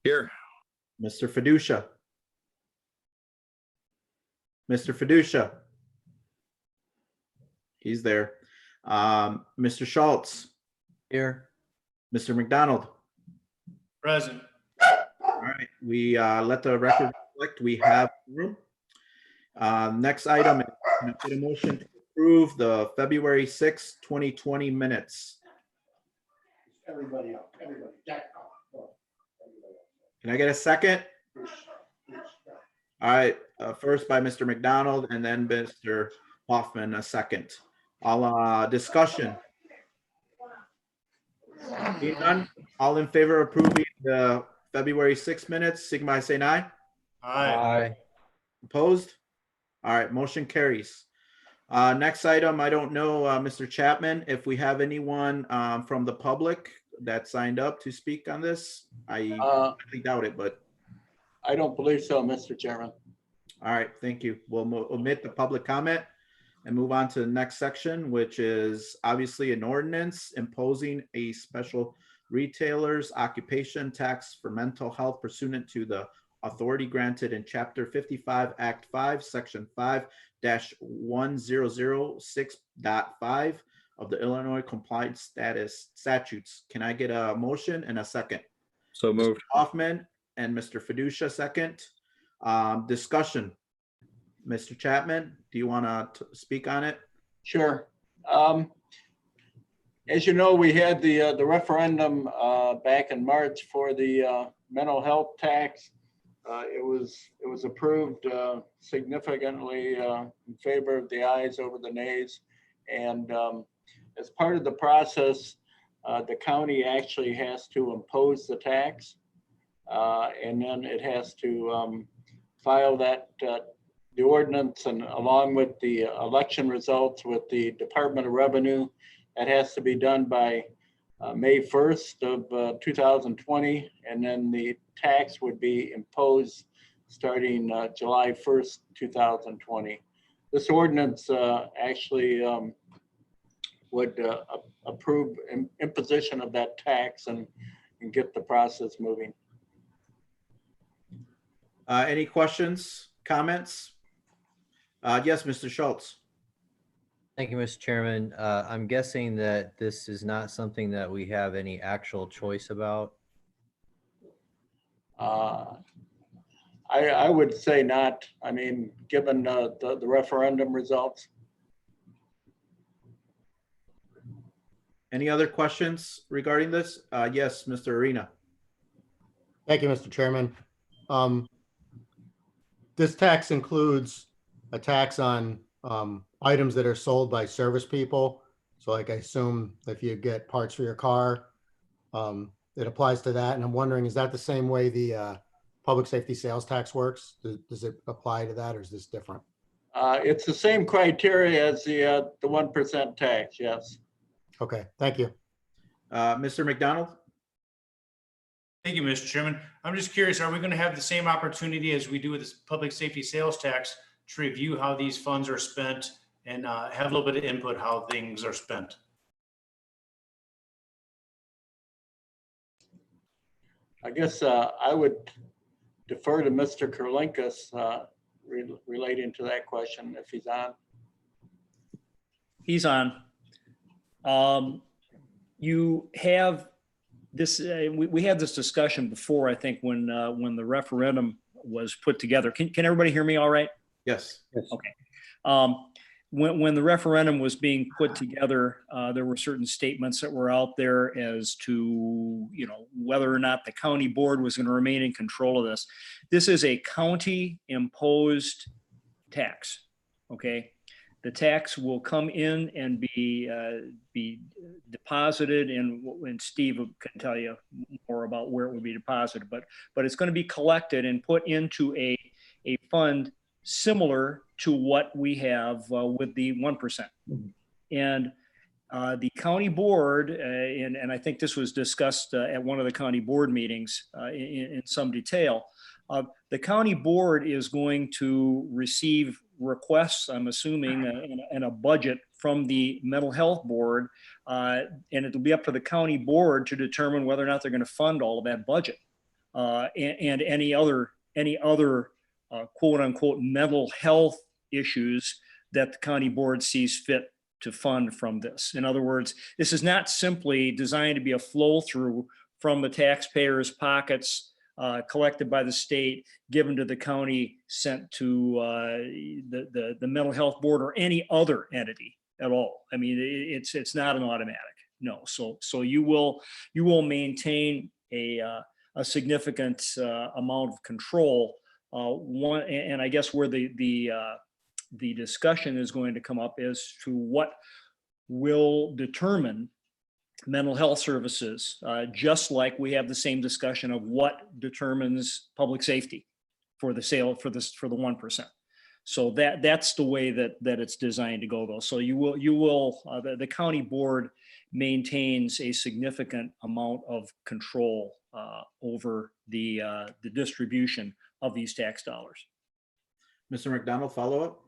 Here. Mr. Fiducia. Mr. Fiducia. He's there. Mr. Schultz. Here. Mr. McDonald. Present. All right, we let the record reflect we have room. Next item is can I get a motion to approve the February 6, 2020 minutes. Everybody up, everybody. Jack, come on. Can I get a second? All right, first by Mr. McDonald and then Mr. Hoffman, a second. All discussion. Being none, all in favor of approving the February 6 minutes, signify by saying aye. Aye. Opposed? All right, motion carries. Next item, I don't know, Mr. Chapman, if we have anyone from the public that signed up to speak on this. I highly doubt it, but. I don't believe so, Mr. Chairman. All right, thank you. We'll omit the public comment and move on to the next section, which is obviously an ordinance imposing a special retailer's occupation tax for mental health pursuant to the authority granted in Chapter 55, Act 5, Section 5-1006.5 of the Illinois Compliance Status Statutes. Can I get a motion and a second? So moved. Hoffman and Mr. Fiducia, second. Discussion. Mr. Chapman, do you want to speak on it? Sure. As you know, we had the referendum back in March for the mental health tax. It was approved significantly in favor of the ayes over the nays. And as part of the process, the county actually has to impose the tax. And then it has to file that the ordinance and along with the election results with the Department of Revenue. That has to be done by May 1st of 2020, and then the tax would be imposed starting July 1st, 2020. This ordinance actually would approve imposition of that tax and get the process moving. Any questions, comments? Yes, Mr. Schultz. Thank you, Mr. Chairman. I'm guessing that this is not something that we have any actual choice about. I would say not. I mean, given the referendum results. Any other questions regarding this? Yes, Mr. Arena. Thank you, Mr. Chairman. This tax includes a tax on items that are sold by service people. So like I assume if you get parts for your car, it applies to that. And I'm wondering, is that the same way the public safety sales tax works? Does it apply to that or is this different? It's the same criteria as the 1% tax, yes. Okay, thank you. Mr. McDonald? Thank you, Mr. Chairman. I'm just curious, are we going to have the same opportunity as we do with this public safety sales tax to review how these funds are spent and have a little bit of input how things are spent? I guess I would defer to Mr. Kurlinkus relating to that question if he's on. He's on. You have this, we had this discussion before, I think, when the referendum was put together. Can everybody hear me all right? Yes. Okay. When the referendum was being put together, there were certain statements that were out there as to, you know, whether or not the county board was going to remain in control of this. This is a county imposed tax. Okay. The tax will come in and be deposited, and Steve can tell you more about where it would be deposited, but it's going to be collected and put into a fund similar to what we have with the 1%. And the county board, and I think this was discussed at one of the county board meetings in some detail, the county board is going to receive requests, I'm assuming, and a budget from the mental health board, and it'll be up to the county board to determine whether or not they're going to fund all of that budget. and any other quote unquote mental health issues that the county board sees fit to fund from this. In other words, this is not simply designed to be a flow through from the taxpayers' pockets collected by the state, given to the county, sent to the mental health board or any other entity at all. I mean, it's not an automatic. No. So you will maintain a significant amount of control. And I guess where the discussion is going to come up as to what will determine mental health services, just like we have the same discussion of what determines public safety for the sale for the 1%. So that's the way that it's designed to go, though. So the county board maintains a significant amount of control over the distribution of these tax dollars. Mr. McDonald, follow up?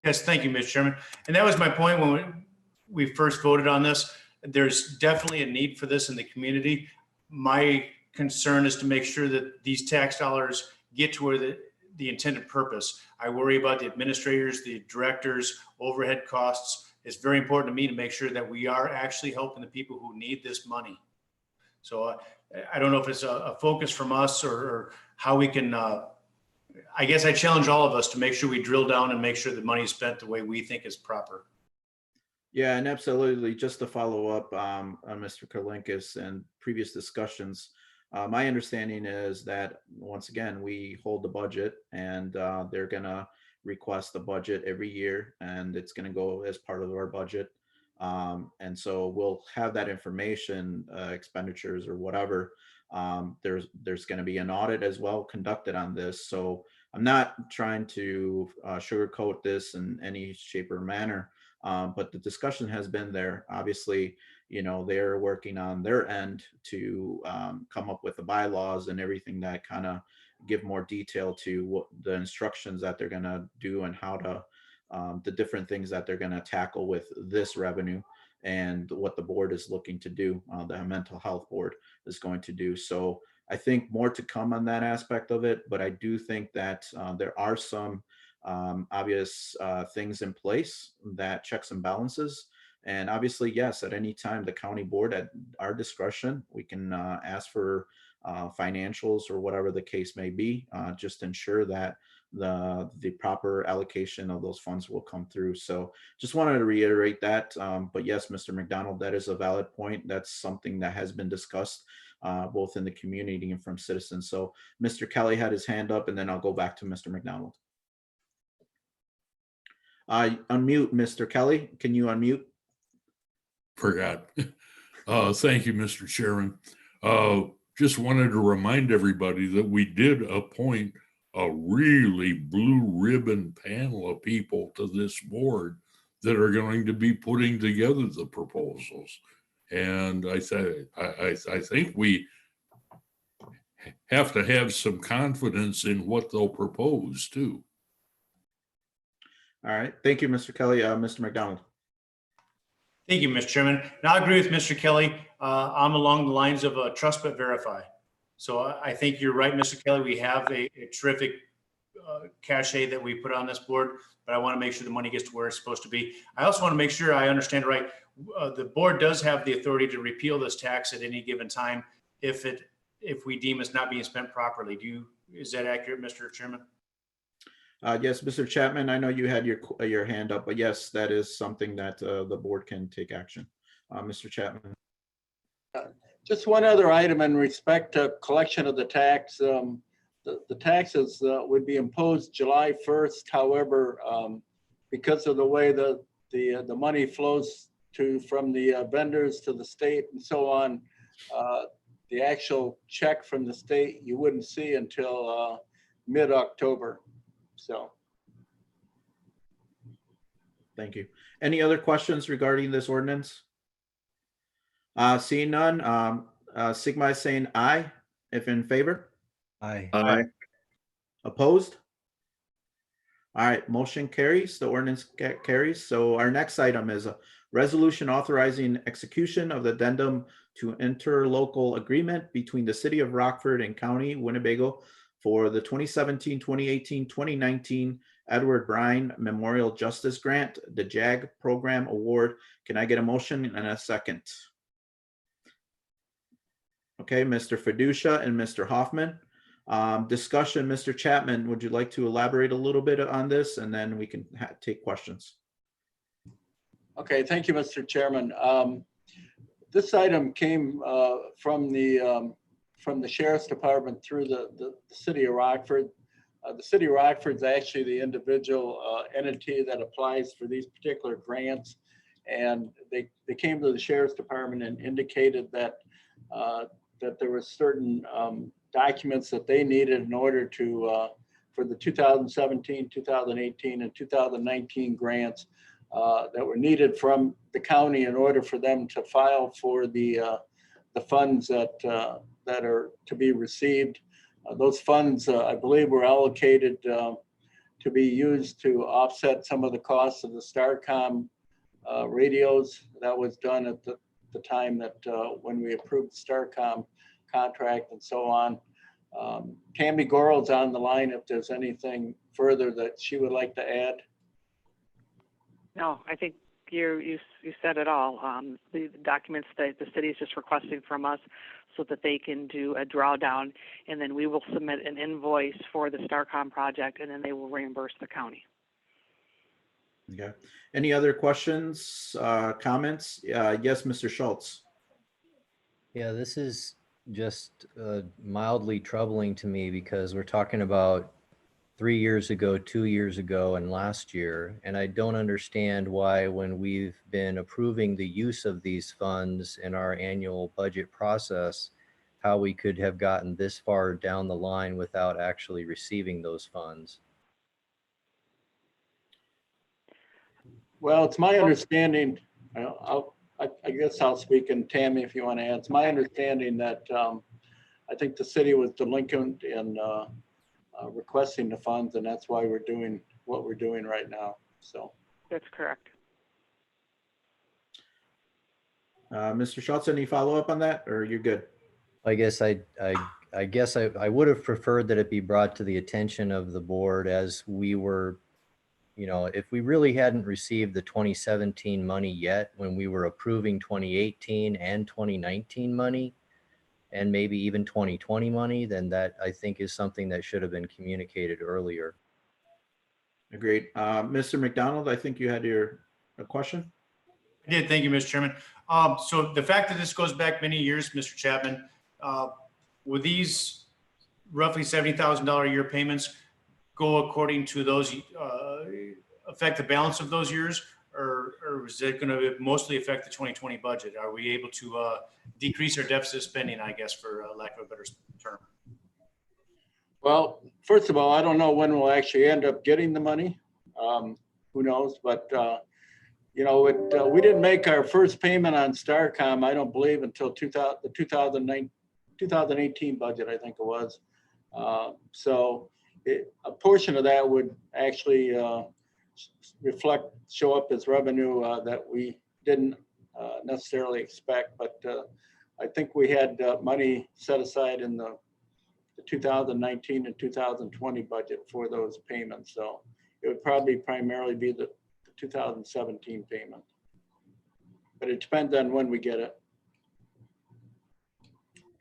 Yes, thank you, Mr. Chairman. And that was my point when we first voted on this. There's definitely a need for this in the community. My concern is to make sure that these tax dollars get to where the intended purpose. I worry about the administrators, the directors, overhead costs. It's very important to me to make sure that we are actually helping the people who need this money. So I don't know if it's a focus from us or how we can, I guess I challenge all of us to make sure we drill down and make sure the money is spent the way we think is proper. Yeah, and absolutely. Just to follow up on Mr. Kalinkas and previous discussions, my understanding is that once again, we hold the budget and they're going to request the budget every year and it's going to go as part of our budget. And so we'll have that information, expenditures or whatever. There's going to be an audit as well conducted on this. So I'm not trying to sugarcoat this in any shape or manner. But the discussion has been there. Obviously, they're working on their end to come up with the bylaws and everything that kind of give more detail to what the instructions that they're going to do and how to the different things that they're going to tackle with this revenue and what the board is looking to do, the mental health board is going to do. So I think more to come on that aspect of it, but I do think that there are some obvious things in place, that checks and balances. And obviously, yes, at any time, the county board at our discretion, we can ask for financials or whatever the case may be, just ensure that the proper allocation of those funds will come through. So just wanted to reiterate that. But yes, Mr. McDonald, that is a valid point. That's something that has been discussed both in the community and from citizens. So Mr. Kelly had his hand up, and then I'll go back to Mr. McDonald. Unmute, Mr. Kelly. Can you unmute? Forgot. Thank you, Mr. Chairman. Just wanted to remind everybody that we did appoint a really blue ribbon panel of people to this board that are going to be putting together the proposals. And I think we have to have some confidence in what they'll propose too. All right. Thank you, Mr. Kelly. Mr. McDonald. Thank you, Mr. Chairman. And I agree with Mr. Kelly. I'm along the lines of trust but verify. So I think you're right, Mr. Kelly. We have a terrific cachet that we put on this board, but I want to make sure the money gets to where it's supposed to be. I also want to make sure I understand right. The board does have the authority to repeal this tax at any given time if we deem it's not being spent properly. Is that accurate, Mr. Chairman? Yes, Mr. Chapman, I know you had your hand up, but yes, that is something that the board can take action. Mr. Chapman. Just one other item in respect to collection of the tax. The taxes would be imposed July 1st. However, because of the way the money flows from the vendors to the state and so on, the actual check from the state you wouldn't see until mid-October. So, thank you. Any other questions regarding this ordinance? Seeing none, Sigma is saying aye, if in favor. Aye. Aye. Opposed? All right, motion carries. The ordinance carries. So our next item is a resolution authorizing execution of the addendum to interlocal agreement between the city of Rockford and County Winnebago for the 2017, 2018, 2019 Edward Bryan Memorial Justice Grant, the JAG Program Award. Can I get a motion and a second? Okay, Mr. Fiducia and Mr. Hoffman. Discussion, Mr. Chapman, would you like to elaborate a little bit on this, and then we can take questions? Okay, thank you, Mr. Chairman. This item came from the Sheriff's Department through the City of Rockford. The City of Rockford is actually the individual entity that applies for these particular grants. And they came to the Sheriff's Department and indicated that that there were certain documents that they needed in order to, for the 2017, 2018, and 2019 grants that were needed from the county in order for them to file for the funds that are to be received. Those funds, I believe, were allocated to be used to offset some of the costs of the Starcom radios. That was done at the time that when we approved the Starcom contract and so on. Tammy Gorel's on the line if there's anything further that she would like to add. No, I think you said it all. The documents that the city is just requesting from us so that they can do a drawdown, and then we will submit an invoice for the Starcom project, and then they will reimburse the county. Okay. Any other questions, comments? Yes, Mr. Schultz. Yeah, this is just mildly troubling to me because we're talking about 3 years ago, 2 years ago, and last year. And I don't understand why, when we've been approving the use of these funds in our annual budget process, how we could have gotten this far down the line without actually receiving those funds. Well, it's my understanding, I guess I'll speak, and Tammy, if you want to add, it's my understanding that I think the city was delinquent in requesting the funds, and that's why we're doing what we're doing right now. So That's correct. Mr. Schultz, any follow-up on that, or you're good? I guess I would have preferred that it be brought to the attention of the board as we were, if we really hadn't received the 2017 money yet, when we were approving 2018 and 2019 money, and maybe even 2020 money, then that, I think, is something that should have been communicated earlier. Agreed. Mr. McDonald, I think you had a question? I did. Thank you, Mr. Chairman. So the fact that this goes back many years, Mr. Chapman, will these roughly $70,000 a year payments go according to those, affect the balance of those years, or is it going to mostly affect the 2020 budget? Are we able to decrease our deficit spending, I guess, for lack of a better term? well, first of all, I don't know when we'll actually end up getting the money. Who knows? But we didn't make our first payment on Starcom, I don't believe, until the 2018 budget, I think it was. So a portion of that would actually show up as revenue that we didn't necessarily expect. But I think we had money set aside in the 2019 and 2020 budget for those payments. So it would probably primarily be the 2017 payment. But it depends on when we get it.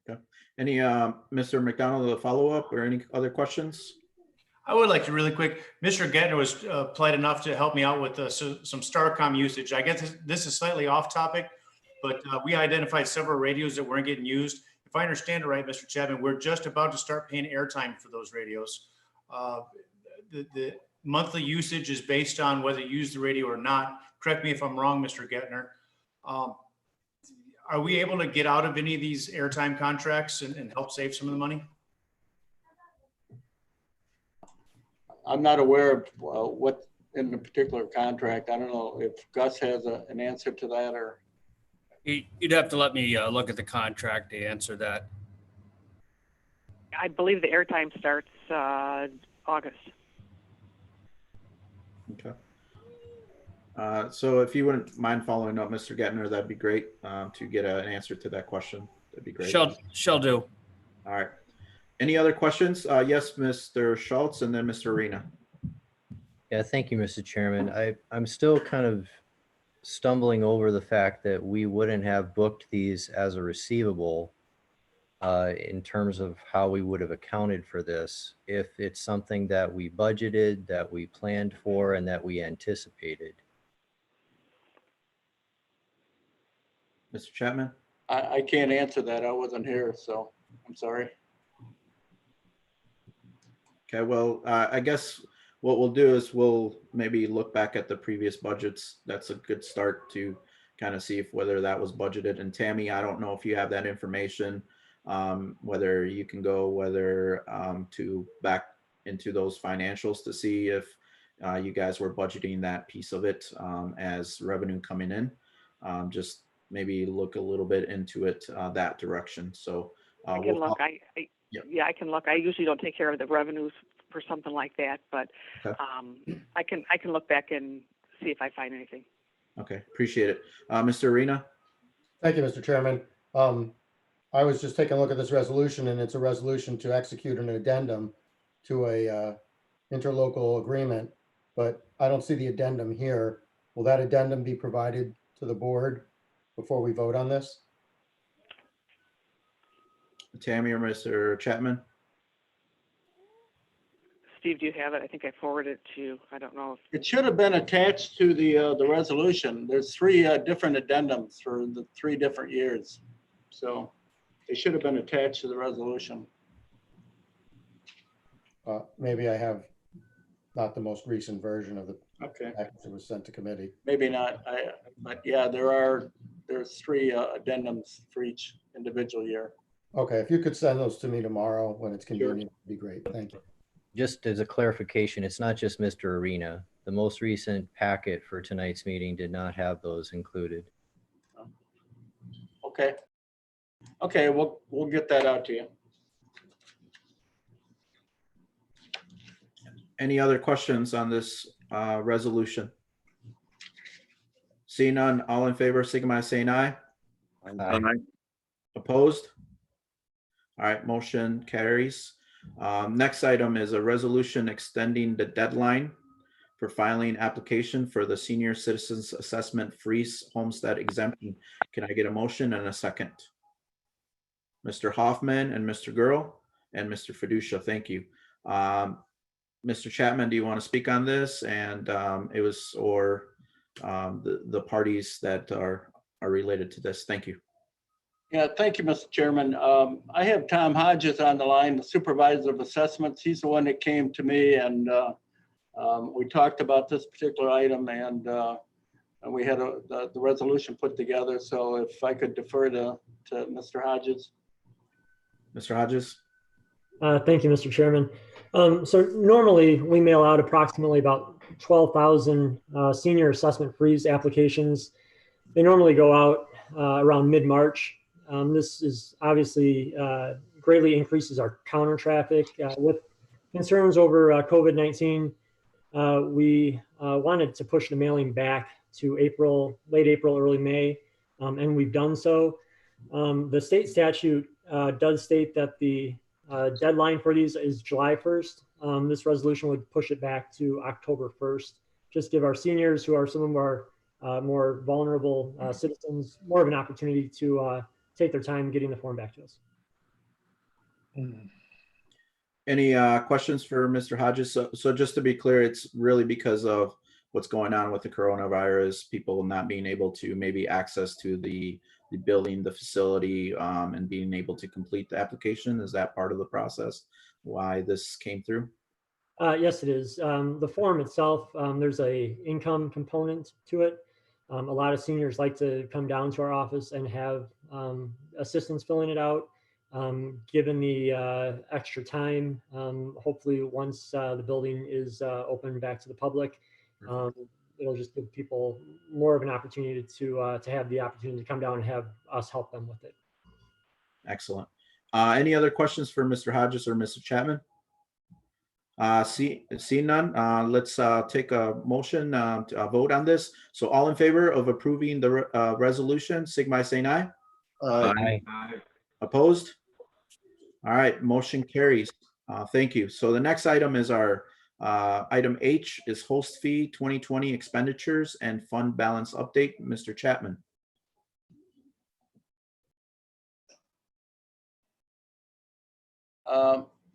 Okay. Any, Mr. McDonald, a follow-up or any other questions? I would like to really quick, Mr. Gettner was polite enough to help me out with some Starcom usage. I guess this is slightly off topic, but we identified several radios that weren't getting used. If I understand it right, Mr. Chapman, we're just about to start paying airtime for those radios. The monthly usage is based on whether you use the radio or not. Correct me if I'm wrong, Mr. Gettner. Are we able to get out of any of these airtime contracts and help save some of the money? I'm not aware of what in the particular contract. I don't know if Gus has an answer to that, or. You'd have to let me look at the contract to answer that. I believe the airtime starts August. Okay. So if you wouldn't mind following up, Mr. Gettner, that'd be great, to get an answer to that question. That'd be great. Shall do. All right. Any other questions? Yes, Mr. Schultz, and then Mr. Arena. Yeah, thank you, Mr. Chairman. I'm still kind of stumbling over the fact that we wouldn't have booked these as a receivable in terms of how we would have accounted for this if it's something that we budgeted, that we planned for, and that we anticipated. Mr. Chapman? I can't answer that. I wasn't here, so I'm sorry. Okay, well, I guess what we'll do is we'll maybe look back at the previous budgets. That's a good start to kind of see if whether that was budgeted. And Tammy, I don't know if you have that information, whether you can go to back into those financials to see if you guys were budgeting that piece of it as revenue coming in. Just maybe look a little bit into it that direction. So I can we'll look. Yep. Yeah, I can look. I usually don't take care of the revenues for something like that, but Okay. I can look back and see if I find anything. Okay, appreciate it. Mr. Arena? Thank you, Mr. Chairman. I was just taking a look at this resolution, and it's a resolution to execute an addendum to a interlocal agreement, but I don't see the addendum here. Will that addendum be provided to the board before we vote on this? Tammy or Mr. Chapman? Steve, do you have it? I think I forwarded it to you. I don't know if It should have been attached to the resolution. There's three different addendums for the 3 different years. So they should have been attached to the resolution. Maybe I have not the most recent version of the Okay, package that was sent to committee. maybe not. But yeah, there's 3 addendums for each individual year. Okay, if you could send those to me tomorrow when it's convenient, it'd be great. Thank you. Just as a clarification, it's not just Mr. Arena. The most recent packet for tonight's meeting did not have those included. Okay. Okay, we'll get that out to you. Any other questions on this resolution? Seeing none, all in favor, signify by saying aye. Aye. Opposed? All right, motion carries. Next item is a resolution extending the deadline for filing application for the Senior Citizens Assessment Freeze Homestead Exemption. Can I get a motion and a second? Mr. Hoffman and Mr. Girl and Mr. Fiducia, thank you. Mr. Chapman, do you want to speak on this? And the parties that are related to this? Thank you. Yeah, thank you, Mr. Chairman. I have Tom Hodges on the line, the Supervisor of Assessments. He's the one that came to me and we talked about this particular item and we had the resolution put together. So if I could defer to Mr. Hodges. Mr. Hodges? Thank you, Mr. Chairman. So normally we mail out approximately about 12,000 senior assessment freeze applications. They normally go out around mid-March. This is obviously greatly increases our counter traffic. With concerns over COVID-19, we wanted to push the mailing back to late April, early May, and we've done so. The state statute does state that the deadline for these is July 1st. This resolution would push it back to October 1st. Just give our seniors, who are some of our more vulnerable citizens, more of an opportunity to take their time getting the form back to us. Any questions for Mr. Hodges? So just to be clear, it's really because of what's going on with the coronavirus, people not being able to maybe access to the building, the facility, and being able to complete the application. Is that part of the process why this came through? Yes, it is. The form itself, there's a income component to it. A lot of seniors like to come down to our office and have assistance filling it out. Given the extra time, hopefully once the building is open back to the public, it'll just give people more of an opportunity to have the opportunity to come down and have us help them with it. Excellent. Any other questions for Mr. Hodges or Mr. Chapman? See none. Let's take a motion to vote on this. So all in favor of approving the resolution, signify by saying aye. Aye. Opposed? All right, motion carries. Thank you. So the next item is our item H is host fee 2020 expenditures and fund balance update. Mr. Chapman.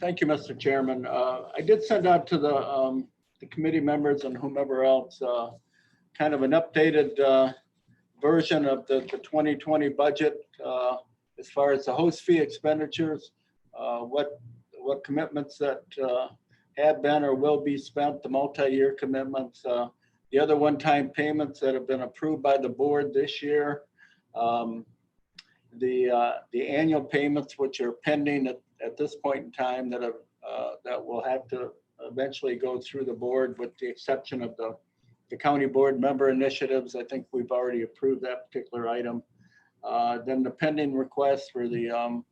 Thank you, Mr. Chairman. I did send out to the committee members and whomever else kind of an updated version of the 2020 budget as far as the host fee expenditures, what commitments that have been or will be spent, the multi-year commitments, the other one-time payments that have been approved by the board this year, the annual payments which are pending at this point in time that will have to eventually go through the board, with the exception of the county board member initiatives. I think we've already approved that particular item. Then the pending request for the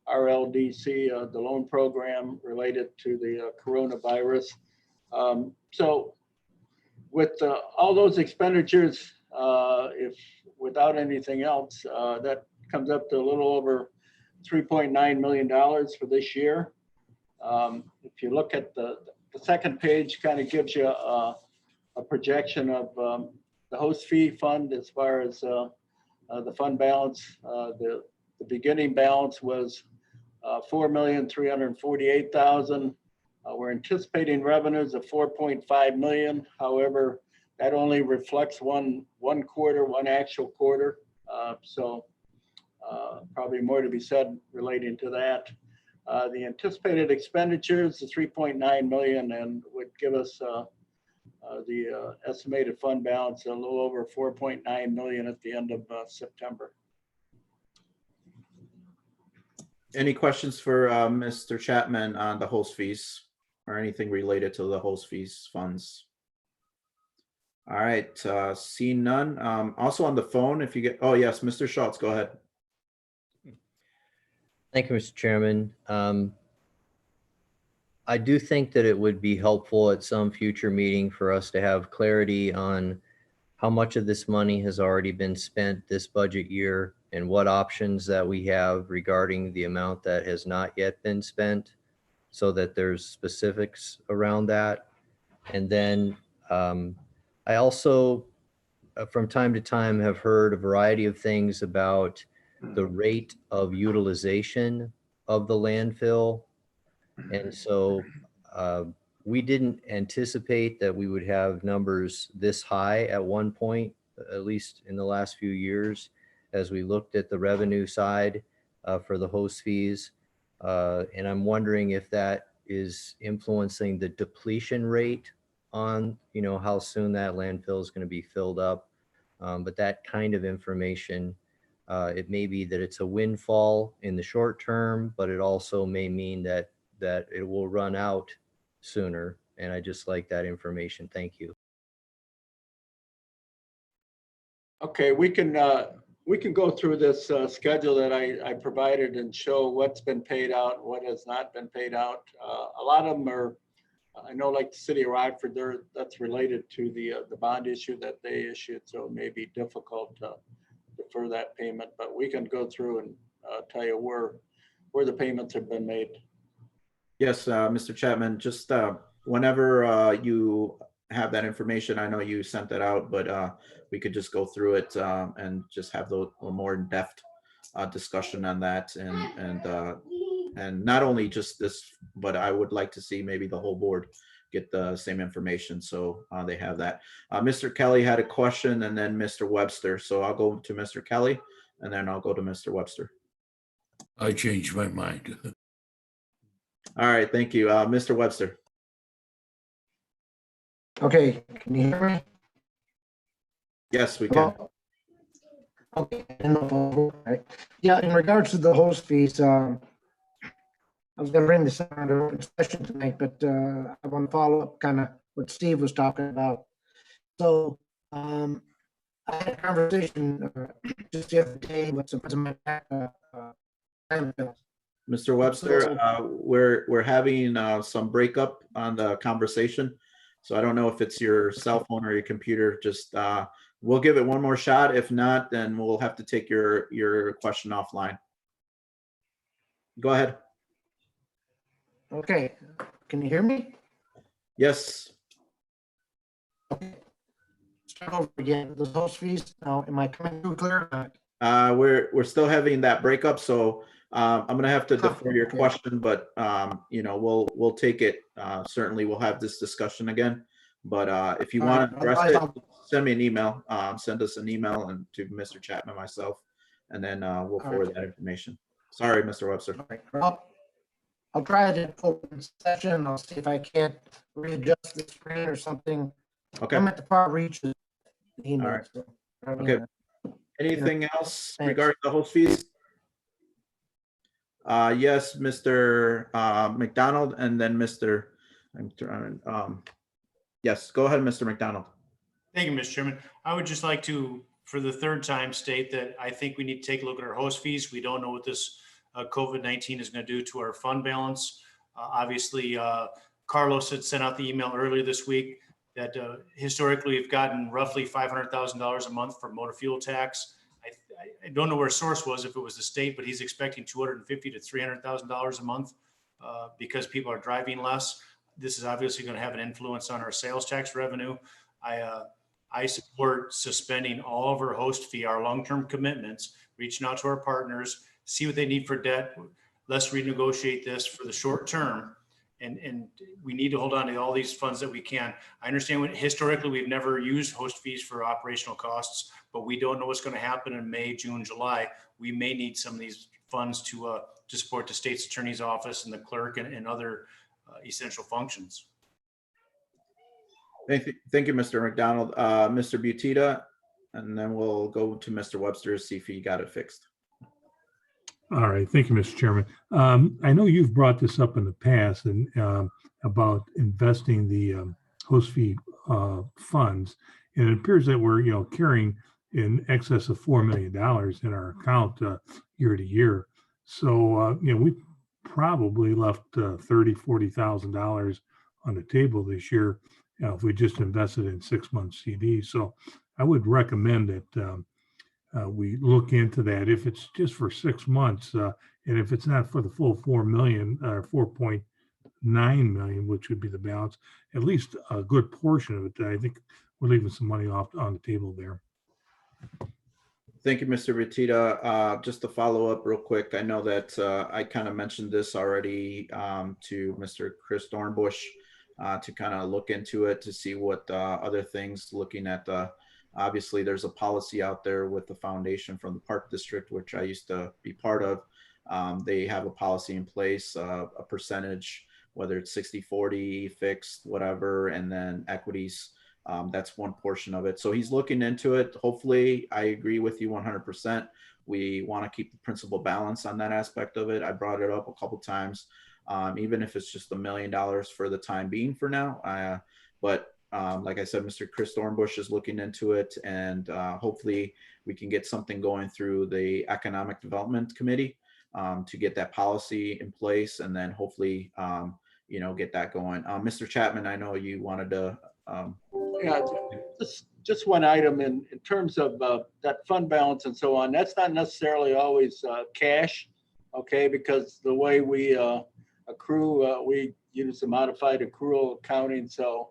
RLDC, the loan program related to the coronavirus. So with all those expenditures, if without anything else, that comes up to a little over $3.9 million for this year. If you look at the second page, kind of gives you a projection of the host fee fund as far as the fund balance. The beginning balance was $4,348,000. We're anticipating revenues of $4.5 million. However, that only reflects one quarter, one actual quarter. So probably more to be said relating to that. The anticipated expenditures is $3.9 million and would give us the estimated fund balance a little over $4.9 million at the end of September. Any questions for Mr. Chapman on the host fees or anything related to the host fees funds? All right, seeing none. Also on the phone, if you get, oh yes, Mr. Schultz, go ahead. Thank you, Mr. Chairman. I do think that it would be helpful at some future meeting for us to have clarity on how much of this money has already been spent this budget year and what options that we have regarding the amount that has not yet been spent, so that there's specifics around that. And then I also, from time to time, have heard a variety of things about the rate of utilization of the landfill. And so we didn't anticipate that we would have numbers this high at one point, at least in the last few years, as we looked at the revenue side for the host fees. And I'm wondering if that is influencing the depletion rate on, how soon that landfill is going to be filled up. But that kind of information, it may be that it's a windfall in the short term, but it also may mean that it will run out sooner. And I just like that information. Thank you. Okay, we can go through this schedule that I provided and show what's been paid out, what has not been paid out. A lot of them are, I know, like the city of Rockford, that's related to the bond issue that they issued, so it may be difficult to defer that payment, but we can go through and tell you where the payments have been made. Yes, Mr. Chapman, just whenever you have that information, I know you sent that out, but we could just go through it and just have a more in-depth discussion on that, and not only just this, but I would like to see maybe the whole board get the same information, so they have that. Mr. Kelly had a question, and then Mr. Webster. So I'll go to Mr. Kelly, and then I'll go to Mr. Webster. I changed my mind. All right, thank you. Mr. Webster. Okay, can you hear me? Yes, we can. Okay, right. Yeah, in regards to the host fees, I was going to bring this under open session tonight, but I want to follow up kind of what Steve was talking about. So I had a conversation just the other day with some of my landfills, Mr. Webster, we're having some breakup on the conversation. So I don't know if it's your cell phone or your computer. Just we'll give it one more shot. If not, then we'll have to take your question offline. Go ahead. Okay, can you hear me? Yes. Start over again. The host fees. Now, am I coming through clear? We're still having that breakup, so I'm gonna have to defer your okay. question, but you know, we'll take it. Certainly, we'll have this discussion again. But if you All want right, to address otherwise it, I'll- send me an email. Send us an email and to Mr. Chapman, myself, and then we'll forward that information. Sorry, Mr. Webster. All right, I'll try to open session. I'll see if I can't readjust the screen or something. Okay. I'm at the far reach of the email. All right. So, I mean, Okay. Anything else Thanks. regarding the host fees? Yes, Mr. McDonald, and then Mr. Yes, go ahead, Mr. McDonald. Thank you, Mr. Chairman. I would just like to, for the third time, state that I think we need to take a look at our host fees. We don't know what this COVID-19 is going to do to our fund balance. Obviously, Carlos had sent out the email earlier this week that historically we've gotten roughly $500,000 a month for motor fuel tax. I don't know where source was, if it was the state, but he's expecting $250,000 to $300,000 a month because people are driving less. This is obviously going to have an influence on our sales tax revenue. I support suspending all of our host fee, our long-term commitments, reaching out to our partners, see what they need for debt. Let's renegotiate this for the short term. And we need to hold on to all these funds that we can. I understand historically we've never used host fees for operational costs, but we don't know what's going to happen in May, June, July. We may need some of these funds to support the state's attorney's office and the clerk and other essential functions. Thank you, Mr. McDonald. Mr. Butita, and then we'll go to Mr. Webster, see if he got it fixed. All right. Thank you, Mr. Chairman. I know you've brought this up in the past and about investing the host fee funds. And it appears that we're, carrying in excess of $4 million in our account year to year. So, we probably left $30,000-$40,000 on the table this year if we just invested in 6-month CDs. So I would recommend that we look into that if it's just for 6 months, and if it's not for the full 4 million or 4.9 million, which would be the balance, at least a good portion of it. I think we're leaving some money off on the table there. Thank you, Mr. Butita. Just to follow up real quick, I know that I kind of mentioned this already to Mr. Chris Dornbush to kind of look into it to see what other things, looking at obviously there's a policy out there with the foundation from the Park District, which I used to be part of. They have a policy in place, a percentage, whether it's 60-40 fixed, whatever, and then equities. That's one portion of it. So he's looking into it. Hopefully, I agree with you 100%. We want to keep the principal balance on that aspect of it. I brought it up a couple times, even if it's just $1 million for the time being for now. But like I said, Mr. Chris Dornbush is looking into it, and hopefully we can get something going through the Economic Development Committee to get that policy in place, and then hopefully, get that going. Mr. Chapman, I know you wanted to. Yeah, just one item in terms of that fund balance and so on. That's not necessarily always cash, okay? Because the way we accrue, we use a modified accrual accounting, so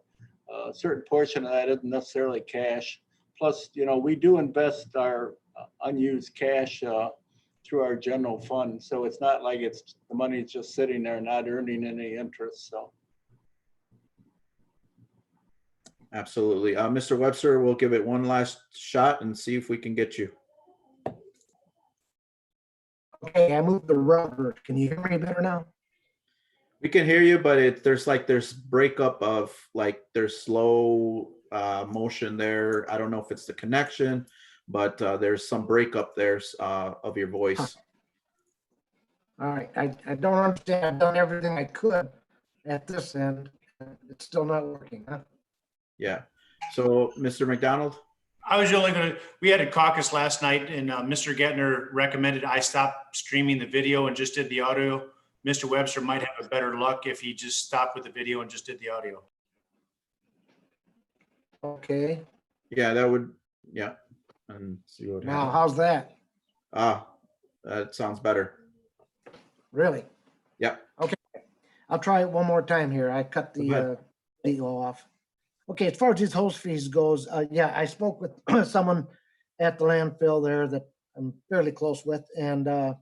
a certain portion of that isn't necessarily cash. Plus, we do invest our unused cash through our general fund, so it's not like the money is just sitting there not earning any interest. So. Absolutely. Mr. Webster, we'll give it one last shot and see if we can get you. Okay, I moved the rubber. Can you hear me better now? We can hear you, but there's breakup of there's slow motion there. I don't know if it's the connection, but there's some breakup there of your voice. All right, I don't understand. I've done everything I could at this end. It's still not working, huh? Yeah. So, Mr. McDonald? I was only going to, we had a caucus last night and Mr. Gettner recommended I stop streaming the video and just did the audio. Mr. Webster might have a better luck if he just stopped with the video and just did the audio. Okay, Yeah, that would, yeah. And see what now happens. how's that? That sounds better. Really? Yeah. Okay, I'll try it one more time here. I cut Go ahead. the video off. Okay, as far as these host fees goes, yeah, I spoke with someone at the landfill there that I'm fairly close with, and I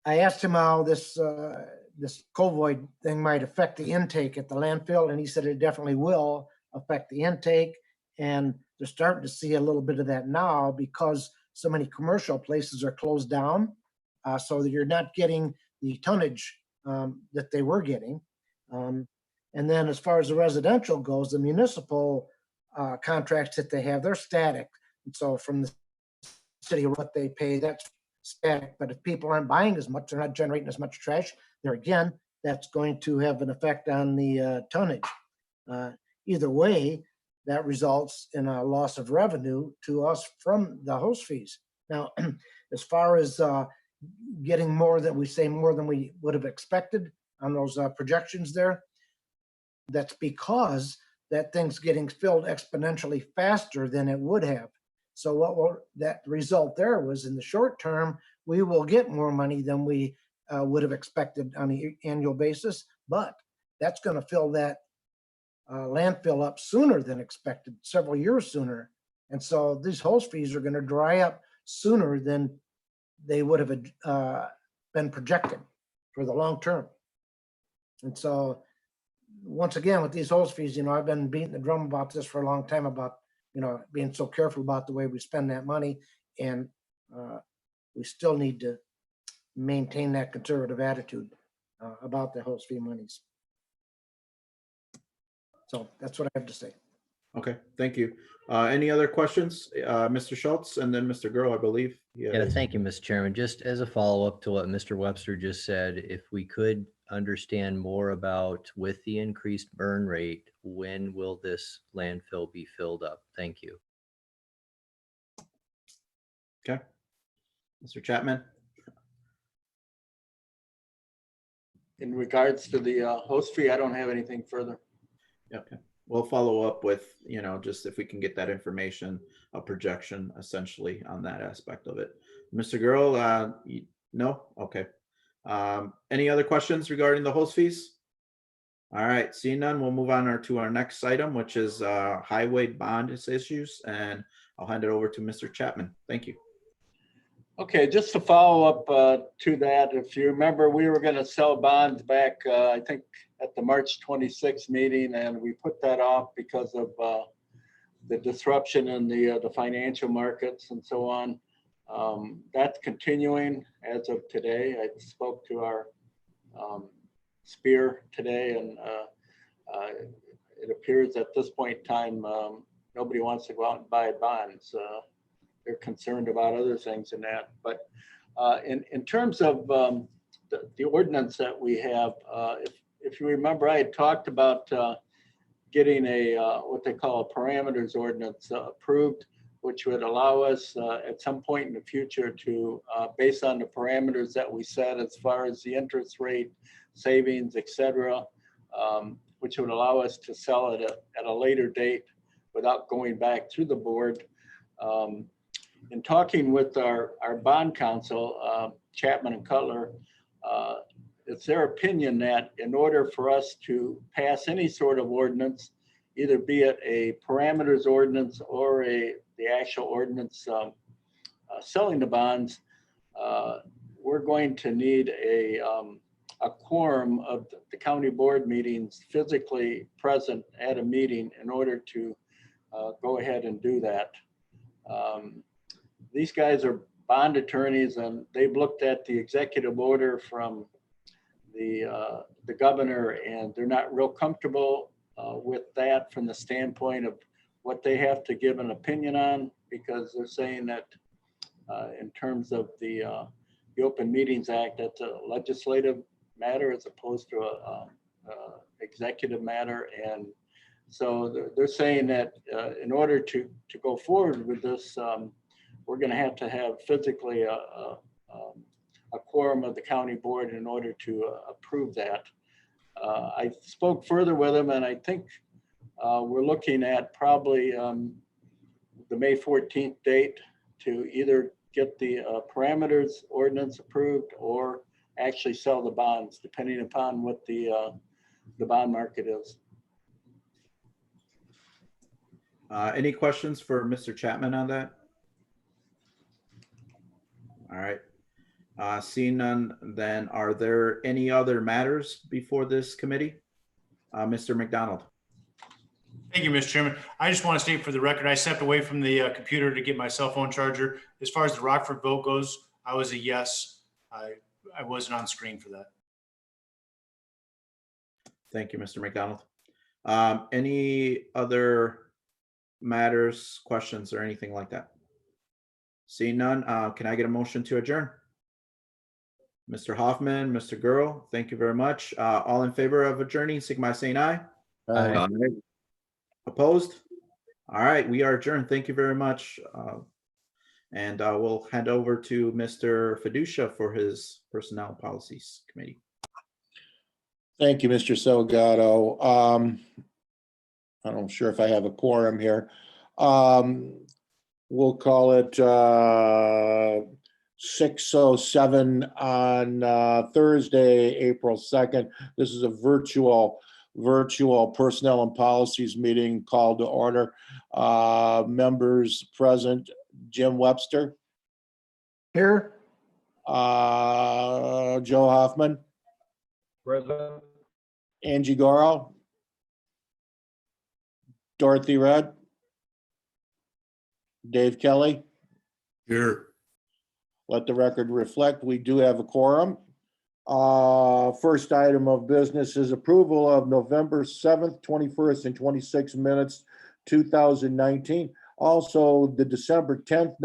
asked him how this COVID thing might affect the intake at the landfill, and he said it definitely will affect the intake, and they're starting to see a little bit of that now because so many commercial places are closed down, so that you're not getting the tonnage that they were getting. And then as far as the residential goes, the municipal contracts that they have, they're static. And so from the city, what they pay, that's static. But if people aren't buying as much, they're not generating as much trash, there again, that's going to have an effect on the tonnage. Either way, that results in a loss of revenue to us from the host fees. Now, as far as getting more than we would have expected on those projections there, that's because that thing's getting filled exponentially faster than it would have. So that result there was in the short term, we will get more money than we would have expected on an annual basis, but that's going to fill that landfill up sooner than expected, several years sooner. And so these host fees are going to dry up sooner than they would have been projected for the long term. And so once again, with these host fees, I've been beating the drum about this for a long time about, being so careful about the way we spend that money. And we still need to maintain that conservative attitude about the host fee monies. So that's what I have to say. Okay, thank you. Any other questions? Mr. Schultz and then Mr. Girl, I believe. Yeah, thank you, Mr. Chairman. Just as a follow-up to what Mr. Webster just said, if we could understand more about with the increased burn rate, when will this landfill be filled up? Thank you. Okay. Mr. Chapman? In regards to the host fee, I don't have anything further. Yeah, okay. We'll follow up with, just if we can get that information, a projection essentially on that aspect of it. Mr. Girl, no? Okay. Any other questions regarding the host fees? All right, seeing none, we'll move on to our next item, which is highway bond issues, and I'll hand it over to Mr. Chapman. Thank you. Okay, just to follow up to that, if you remember, we were going to sell bonds back, I think, at the March 26th meeting, and we put that off because of the disruption in the financial markets and so on. That's continuing as of today. I spoke to our Spear today, and it appears at this point in time, nobody wants to go out and buy bonds. They're concerned about other things than that. But in terms of the ordinance that we have, if you remember, I had talked about getting a what they call a parameters ordinance approved, which would allow us at some point in the future to, based on the parameters that we set as far as the interest rate, savings, et cetera, which would allow us to sell it at a later date without going back to the board. In talking with our bond counsel, Chapman and Cutler, it's their opinion that in order for us to pass any sort of ordinance, either be it a parameters ordinance or the actual ordinance selling the bonds, we're going to need a quorum of the county board meetings physically present at a meeting in order to go ahead and do that. These guys are bond attorneys, and they've looked at the executive order from the governor, and they're not real comfortable with that from the standpoint of what they have to give an opinion on, because they're saying that in terms of the Open Meetings Act, that's a legislative matter as opposed to a executive matter, and So they're saying that in order to go forward with this, we're going to have physically a quorum of the county board in order to approve that. I spoke further with them, and I think we're looking at probably the May 14th date to either get the parameters ordinance approved or actually sell the bonds, depending upon what the bond market is. Any questions for Mr. Chapman on that? All right. Seeing none, then are there any other matters before this committee? Mr. McDonald. Thank you, Mr. Chairman. I just want to state for the record, I stepped away from the computer to get my cell phone charger. As far as the Rockford vote goes, I was a yes. I wasn't on screen for that. Thank you, Mr. McDonald. Any other matters, questions, or anything like that? Seeing none, can I get a motion to adjourn? Mr. Hoffman, Mr. Gurl, thank you very much. All in favor of adjourning, signify by saying aye. Aye. Opposed? All right, we are adjourned. Thank you very much. And we'll hand over to Mr. Fiducia for his Personnel Policies Committee. Thank you, Mr. Salgado. I'm sure if I have a quorum here. We'll call it 6:07 on Thursday, April 2nd. This is a virtual Personnel and Policies meeting called to order. Members present, Jim Webster. Here. Joe Hoffman. Present. Angie Goro. Dorothy Rudd. Dave Kelly. Here. Let the record reflect, we do have a quorum. First item of business is approval of November 7th, 21st, and 26th minutes, 2019. Also, the December 10th,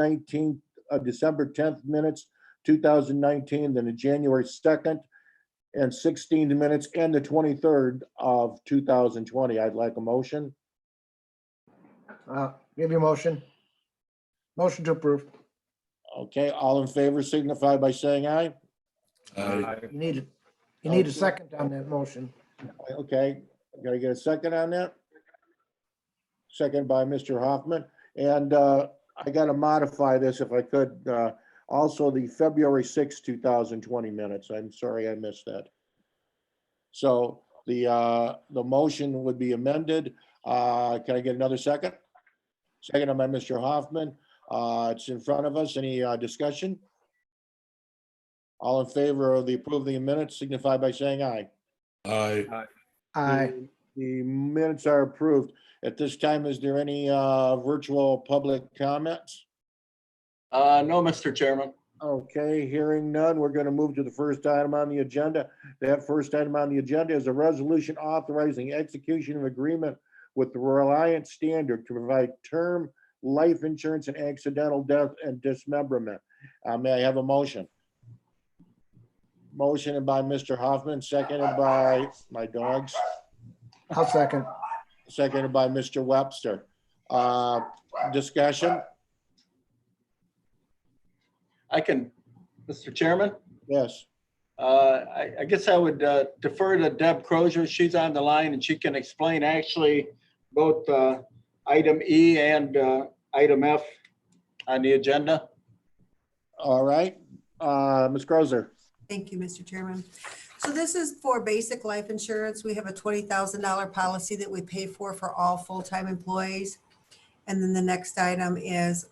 December 10th minutes, 2019, then the January 2nd and 16th minutes, and the 23rd of 2020. I'd like a motion. Give you a motion. Motion to approve. Okay, all in favor signify by saying aye. Aye. You need a second on that motion. Okay, gotta get a second on that? Second by Mr. Hoffman. And I gotta modify this if I could. Also, the February 6th, 2020 minutes. I'm sorry I missed that. So the motion would be amended. Can I get another second? Second by Mr. Hoffman. It's in front of us. Any discussion? All in favor of the approving the minutes signify by saying aye. Aye. Aye. The minutes are approved. At this time, is there any virtual public comments? No, Mr. Chairman. Okay, hearing none, we're going to move to the first item on the agenda. That first item on the agenda is a resolution authorizing execution of agreement with the Reliance Standard to provide term life insurance and accidental death and dismemberment. May I have a motion? Motion by Mr. Hoffman, seconded by my dogs. I'll second. Seconded by Mr. Webster. Discussion? I can, Mr. Chairman. Yes. I guess I would defer to Deb Crozier. She's on the line and she can explain actually both item E and item F on the agenda. All right. Ms. Crozier. Thank you, Mr. Chairman. So this is for basic life insurance. We have a $20,000 policy that we pay for all full-time employees. And then the next item is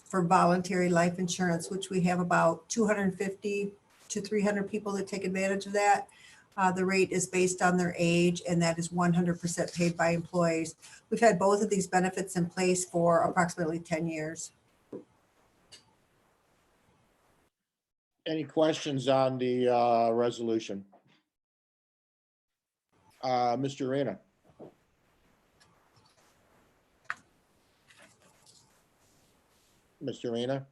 for voluntary life insurance, which we have about 250 to 300 people that take advantage of that. The rate is based on their age, and that is 100% paid by employees. We've had both of these benefits in place for approximately 10 years. Any questions on the resolution? Mr. Arena. Mr. Arena.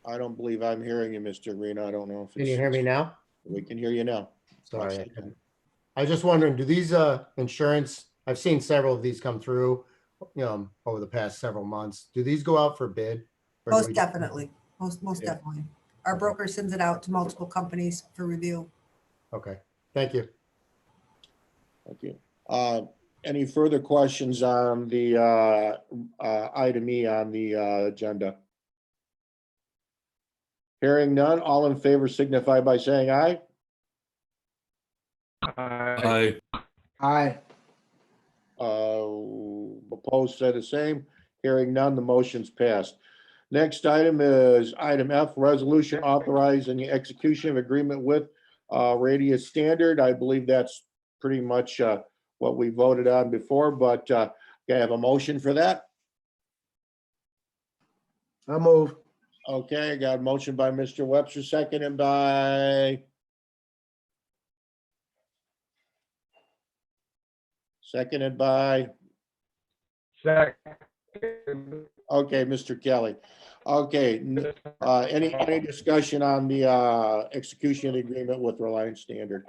I don't believe I'm hearing you, Mr. Arena. I don't know if Can you hear me now? We can hear you now. Sorry, I couldn't. I was just wondering, do these insurance, I've seen several of these come through, over the past several months. Do these go out for bid? Or do Most we- definitely, most Yeah. definitely. Our Okay. broker sends it out to multiple companies for review. Okay, thank you. Thank you. Any further questions on the item E on the agenda? Hearing none, all in favor signify by saying aye. Aye. Aye. Opposed, say the same. Hearing none, the motion's passed. Next item is item F, resolution authorizing the execution of agreement with Radius Standard. I believe that's pretty much what we voted on before, but can I have a motion for that? I'll move. Okay, I got a motion by Mr. Webster, seconded by Second. okay, Mr. Kelly. Okay, any discussion on the execution of the agreement with Reliance Standard?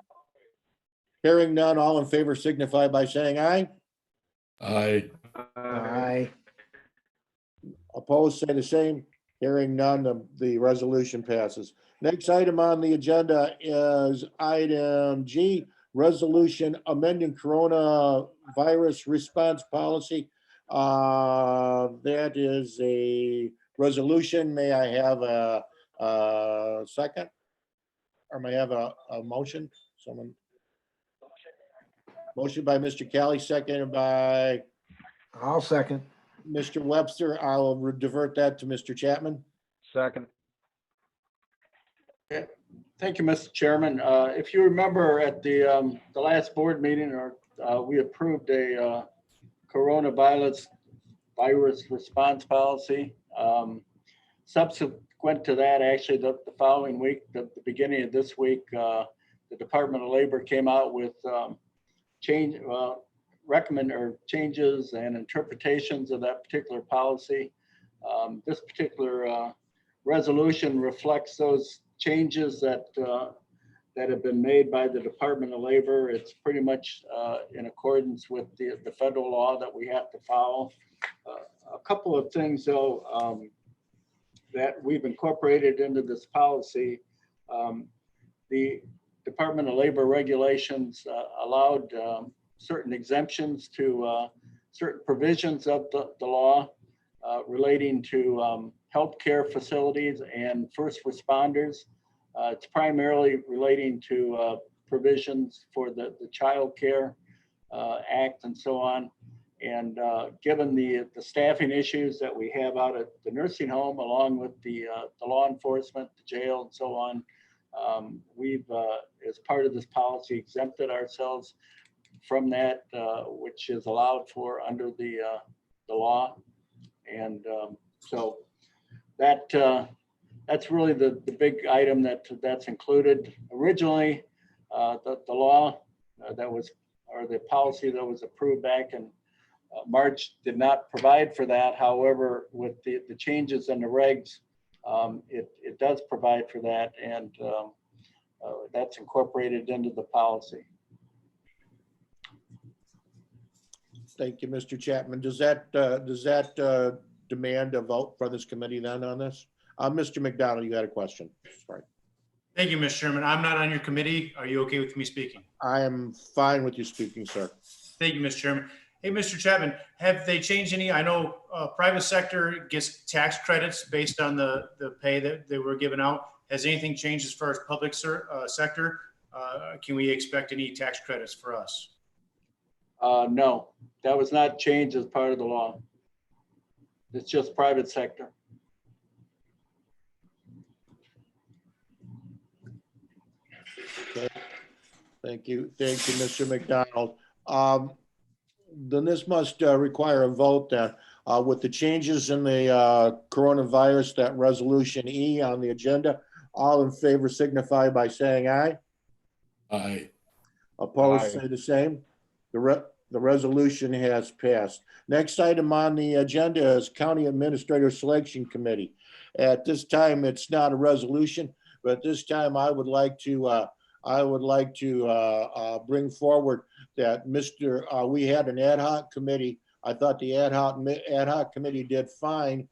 Hearing none, all in favor signify by saying aye. Aye. Aye. Opposed, say the same. Hearing none, the resolution passes. Next item on the agenda is item G, resolution amending coronavirus response policy. That is a resolution. May I have a second? Or may I have a motion? Someone? Motion by Mr. Kelly, seconded by I'll second. Mr. Webster. I'll divert that to Mr. Chapman. Second. Thank you, Mr. Chairman. If you remember at the last board meeting, we approved a coronavirus response policy. Subsequent to that, actually, the following week, the beginning of this week, the Department of Labor came out with changes and interpretations of that particular policy. This particular resolution reflects those changes that have been made by the Department of Labor. It's pretty much in accordance with the federal law that we have to follow. A couple of things, though, that we've incorporated into this policy. The Department of Labor regulations allowed certain exemptions to certain provisions of the law relating to healthcare facilities and first responders. It's primarily relating to provisions for the Child Care Act and so on. And given the staffing issues that we have out at the nursing home, along with the law enforcement, the jail, and so on, we've, as part of this policy, exempted ourselves from that, which is allowed for under the law. And so that's really the big item that's included. Originally, the law that was, or the policy that was approved back in March did not provide for that. However, with the changes in the regs, it does provide for that, and that's incorporated into the policy. Thank you, Mr. Chapman. Does that demand a vote for this committee then on this? Mr. McDonald, you got a question. Sorry. Thank you, Mr. Chairman. I'm not on your committee. Are you okay with me speaking? I am fine with you speaking, sir. Thank you, Mr. Chairman. Hey, Mr. Chapman, have they changed any? I know private sector gets tax credits based on the pay that they were given out. Has anything changed as far as public sector? Can we expect any tax credits for us? No, that was not changed as part of the law. It's just private sector. Okay. Thank you, Mr. McDonald. Then this must require a vote then. With the changes in the coronavirus, that resolution E on the agenda, all in favor signify by saying aye. Aye. Opposed, Aye. say the same. The resolution has passed. Next item on the agenda is County Administrator Selection Committee. At this time, it's not a resolution, but at this time I would like to I would like to bring forward that we had an ad hoc committee. I thought the ad hoc committee did fine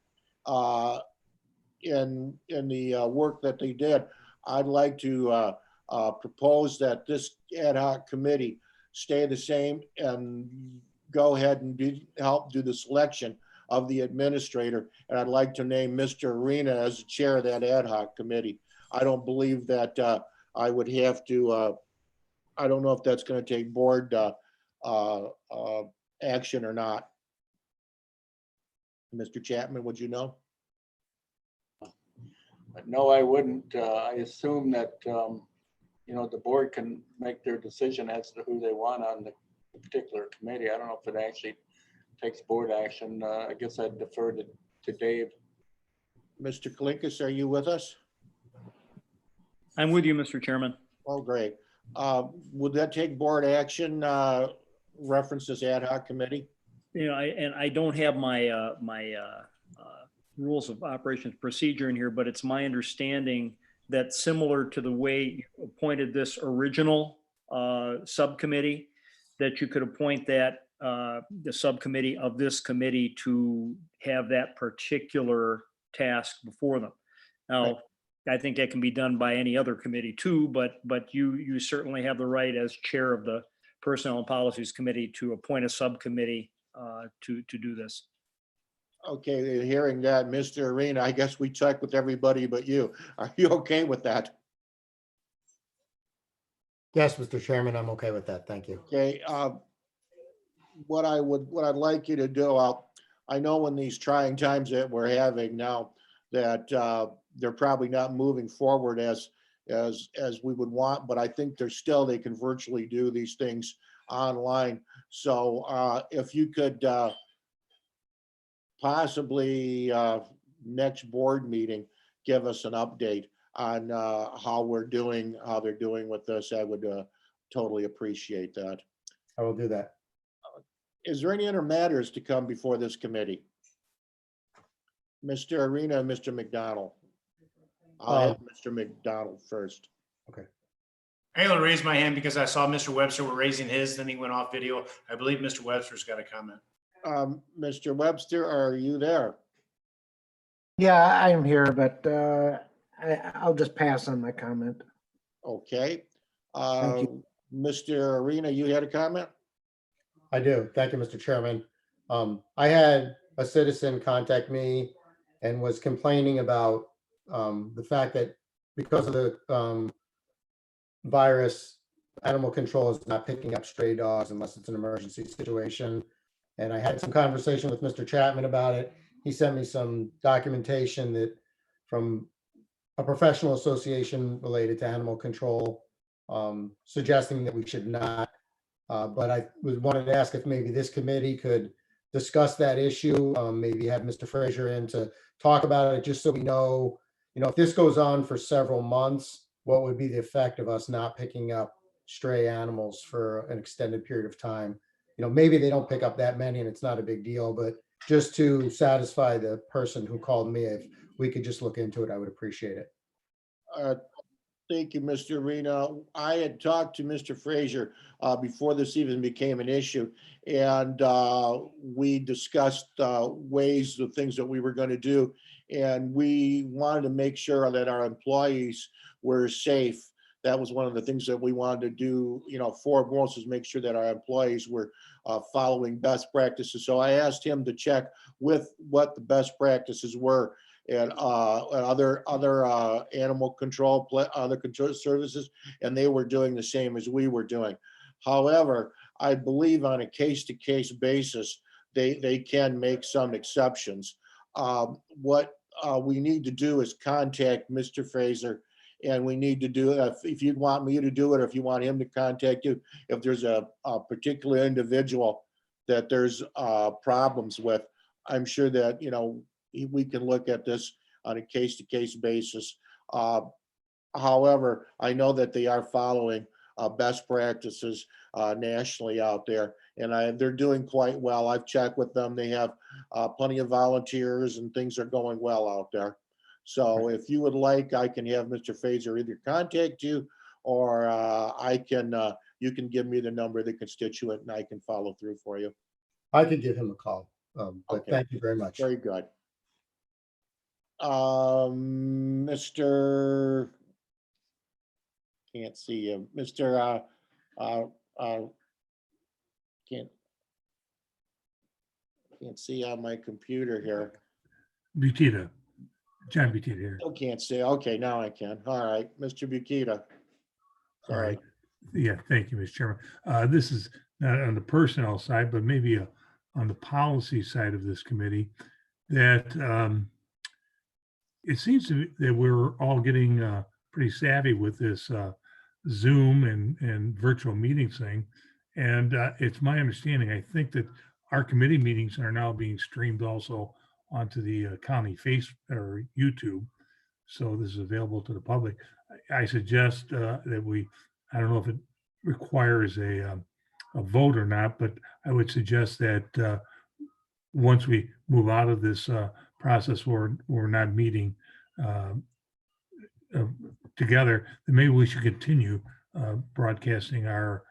in the work that they did. I'd like to propose that this ad hoc committee stay the same and go ahead and help do the selection of the administrator. And I'd like to name Mr. Arena as the chair of that ad hoc committee. I don't believe that I would have to, I don't know if that's going to take board action or not. Mr. Chapman, would you know? No, I wouldn't. I assume that, the board can make their decision as to who they want on the particular committee. I don't know if it actually takes board action. I guess I'd defer to Dave. Mr. Kalinkas, are you with us? I'm with you, Mr. Chairman. Oh, great. Would that take board action, reference this ad hoc committee? I don't have my rules of operations procedure in here, but it's my understanding that similar to the way you appointed this original subcommittee, that you could appoint that the subcommittee of this committee to have that particular task before them. Now, Right. I think that can be done by any other committee too, but you certainly have the right as chair of the Personnel and Policies Committee to appoint a subcommittee to do this. Okay, hearing that, Mr. Arena, I guess we check with everybody but you. Are you okay with that? Yes, Mr. Chairman, I'm okay with that. Thank you. Okay, what I'd like you to do, I know in these trying times that we're having now that they're probably not moving forward as we would want, but I think they can virtually do these things online. So if you could possibly next board meeting, give us an update on how they're doing with this, I would totally appreciate that. I will do that. Is there any other matters to come before this committee? Mr. Arena and Mr. McDonald. I'll have Mr. McDonald first. Okay. I only raised my hand because I saw Mr. Webster were raising his, then he went off video. I believe Mr. Webster's got a comment. Mr. Webster, are you there? Yeah, I'm here, but I'll just pass on my comment. Okay. Thank you. Mr. Arena, you had a comment? I do. Thank you, Mr. Chairman. I had a citizen contact me and was complaining about the fact that because of the virus, animal control is not picking up stray dogs unless it's an emergency situation. And I had some conversation with Mr. Chapman about it. He sent me some documentation that from a professional association related to animal control, suggesting that we should not. But I wanted to ask if maybe this committee could discuss that issue, maybe have Mr. Frazier in to talk about it, just so we know, if this goes on for several months, what would be the effect of us not picking up stray animals for an extended period of time? Maybe they don't pick up that many and it's not a big deal, but just to satisfy the person who called me, if we could just look into it, I would appreciate it. Thank you, Mr. Arena. I had talked to Mr. Frazier before this even became an issue, and we discussed ways of things that we were going to do, and we wanted to make sure that our employees were safe. That was one of the things that we wanted to do, foremost, is make sure that our employees were following best practices. So I asked him to check with what the best practices were and other animal control, other control services, and they were doing the same as we were doing. However, I believe on a case-to-case basis, they can make some exceptions. What we need to do is contact Mr. Fraser, and we need to do, if you want me to do it, or if you want him to contact you, if there's a particular individual that there's problems with, I'm sure that, we can look at this on a case-to-case basis. However, I know that they are following best practices nationally out there, and they're doing quite well. I've checked with them. They have plenty of volunteers and things are going well out there. So if you would like, I can have Mr. Fraser either contact you or you can give me the number of the constituent and I can follow through for you. I could give him a call. But Okay. thank you very much. Very good. Mr. Can't see him. Mr. Can't see on my computer here. Butita, John Butita here. Still can't see. Okay, now I can. All right, Mr. Bukita. All right. Yeah, thank you, Mr. Chairman. This is not on the personnel side, but maybe on the policy side of this committee, that it seems to me that we're all getting pretty savvy with this Zoom and virtual meetings thing. And it's my understanding, I think that our committee meetings are now being streamed also onto the county face or YouTube. So this is available to the public. I suggest that I don't know if it requires a vote or not, but I would suggest that once we move out of this process where we're not meeting together, then maybe we should continue broadcasting our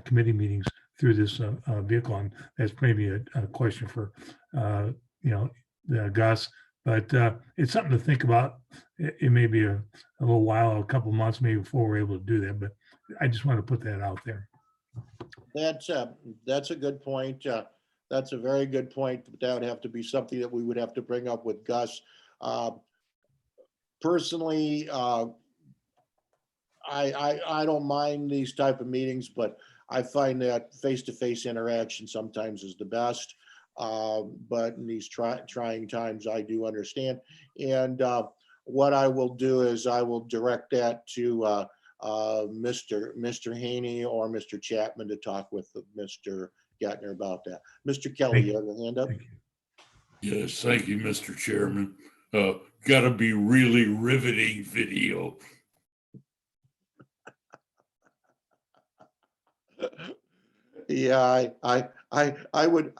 committee meetings through this vehicle. And that's maybe a question for Gus, but it's something to think about. It may be a little while, a couple months maybe before we're able to do that, but I just want to put that out there. That's a good point. That's a very good point. That would have to be something that we would have to bring up with Gus. Personally, I don't mind these type of meetings, but I find that face-to-face interaction sometimes is the best. But in these trying times, I do understand. And what I will do is I will direct that to Mr. Haney or Mr. Chapman to talk with Mr. Gatner about that. Mr. Kelly, you have a hand up? Yes, thank you, Mr. Chairman. Gotta be really riveting video. Yeah, I would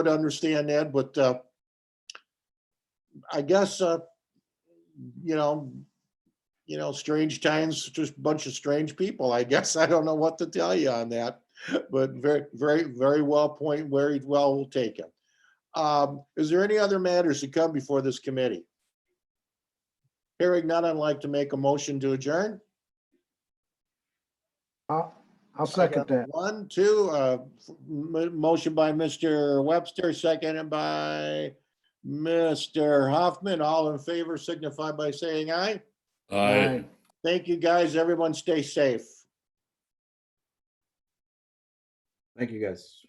understand that, but I guess strange times, just a bunch of strange people. I guess I don't know what to tell you on that, but very well taken. Is there any other matters to come before this committee? Hearing none, I'd like to make a motion to adjourn. I'll second that. One, two, motion by Mr. Webster, seconded by Mr. Hoffman. All in favor signify by saying aye. Aye. Thank you, guys. Everyone stay safe. Thank you, guys.